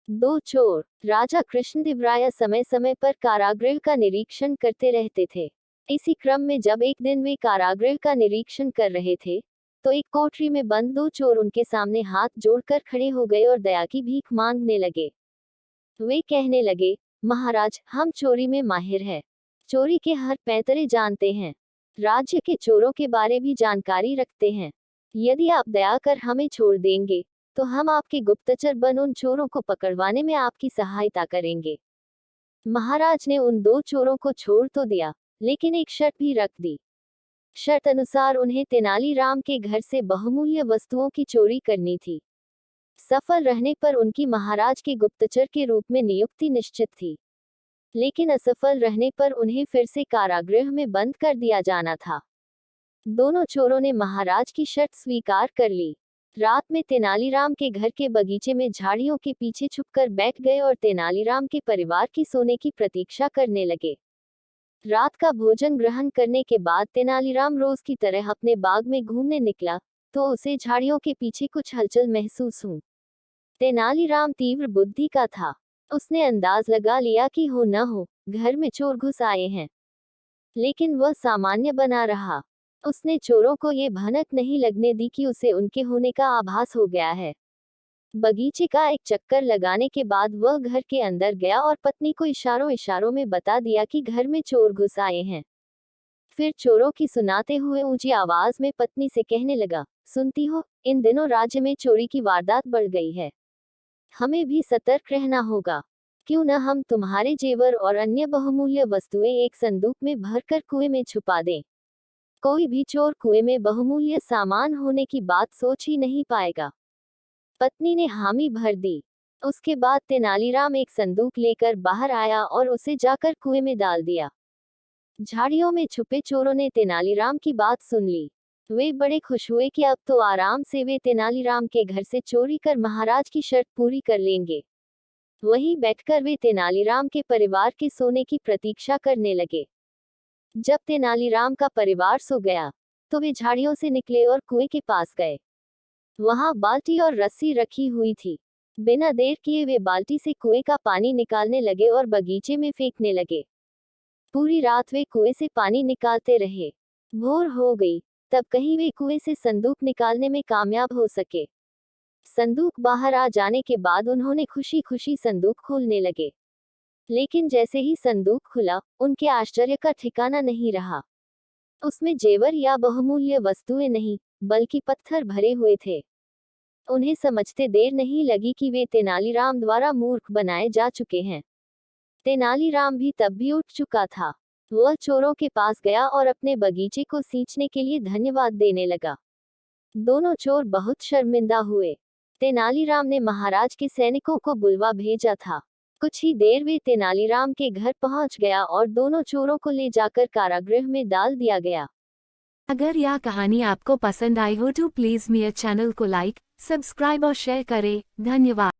दो चोर। राजा कृष्णदेवराय समय समय पर कारागृह का निरीक्षण करते रहते थे। इसी क्रम में जब एक दिन वे कारागृह का निरीक्षण कर रहे थे, तो एक कोठरी में बंद दो चोर उनके सामने हाथ जोड़कर खड़े हो गए और दया की भीख मांगने लगे। वे कहने लगे, महाराज, हम चोरी में माहिर हैं, चोरी के हर पैंतरे जानते हैं, राज्य के चोरों के बारे भी जानकारी रखते हैं। यदि आप दया कर हमें छोड़ देंगे, तो हम आपके गुप्तचर बन उन चोरों को पकड़वाने में आपकी सहायता करेंगे। महाराज ने उन दो चोरों को छोड़ तो दिया, लेकिन एक शर्त भी रख दी। शर्त अनुसार उन्हें तेनालीराम के घर से बहुमूल्य वस्तुओं की चोरी करनी थी। सफल रहने पर उनकी महाराज के गुप्तचर के रूप में नियुक्ति निश्चित थी, लेकिन असफल रहने पर उन्हें फिर से कारागृह में बंद कर दिया जाना था। दोनों चोरों ने महाराज की शर्त स्वीकार कर ली। रात में तेनालीराम के घर के बगीचे में झाड़ियों के पीछे छुपकर बैठ गए और तेनालीराम के परिवार की सोने की प्रतीक्षा करने लगे। रात का भोजन ग्रहण करने के बाद तेनालीराम रोज की तरह अपने बाग में घूमने निकला, तो उसे झाड़ियों के पीछे कुछ हलचल महसूस हुई। तेनालीराम तीव्र बुद्धि का था। उसने अंदाज लगा लिया कि हो न हो घर में चोर घुस आए हैं, लेकिन वह सामान्य बना रहा। उसने चोरों को ये भनक नहीं लगने दी कि उसे उनके होने का आभास हो गया है। बगीचे का एक चक्कर लगाने के बाद वह घर के अंदर गया और पत्नी को इशारों इशारों में बता दिया कि घर में चोर घुस आए हैं। फिर चोरों की सुनाते हुए ऊंची आवाज में पत्नी से कहने लगा, सुनती हो, इन दिनों राज्य में चोरी की वारदात बढ़ गई है। हमें भी सतर्क रहना होगा। क्यों न हम तुम्हारे जेवर और अन्य बहुमूल्य वस्तुएं एक संदूक में भरकर कुएं में छुपा दें। कोई भी चोर कुएं में बहुमूल्य सामान होने की बात सोच ही नहीं पाएगा। पत्नी ने हामी भर दी। उसके बाद तेनालीराम एक संदूक लेकर बाहर आया और उसे जाकर कुएं में डाल दिया। झाड़ियों में छुपे चोरों ने तेनालीराम की बात सुन ली। वे बड़े खुश हुए कि अब तो आराम से वे तेनालीराम के घर से चोरी कर महाराज की शर्त पूरी कर लेंगे। वहीं बैठकर वे तेनालीराम के परिवार के सोने की प्रतीक्षा करने लगे। जब तेनालीराम का परिवार सो गया, तो वे झाड़ियों से निकले और कुएं के पास गए। वहां बाल्टी और रस्सी रखी हुई थी। बिना देर किए वे बाल्टी से कुएं का पानी निकालने लगे और बगीचे में फेंकने लगे। पूरी रात वे कुएं से पानी निकालते रहे। भोर हो गई, तब कहीं वे कुएं से संदूक निकालने में कामयाब हो सके। संदूक बाहर आ जाने के बाद उन्होंने खुशी खुशी संदूक खोलने लगे, लेकिन जैसे ही संदूक खुला, उनके आश्चर्य का ठिकाना नहीं रहा। उसमें जेवर या बहुमूल्य वस्तुएं नहीं, बल्कि पत्थर भरे हुए थे। उन्हें समझते देर नहीं लगी कि वे तेनालीराम द्वारा मूर्ख बनाए जा चुके हैं। तेनालीराम भी तब भी उठ चुका था। वह चोरों के पास गया और अपने बगीचे को सींचने के लिए धन्यवाद देने लगा। दोनों चोर बहुत शर्मिंदा हुए। तेनालीराम ने महाराज के सैनिकों को बुलवा भेजा था। कुछ ही देर में तेनालीराम के घर पहुंच गया और दोनों चोरों को ले जाकर कारागृह में डाल दिया गया। अगर यह कहानी आपको पसंद आई हो तो प्लीज मेरे चैनल को लाइक, सब्सक्राइब और शेयर करें। धन्यवाद।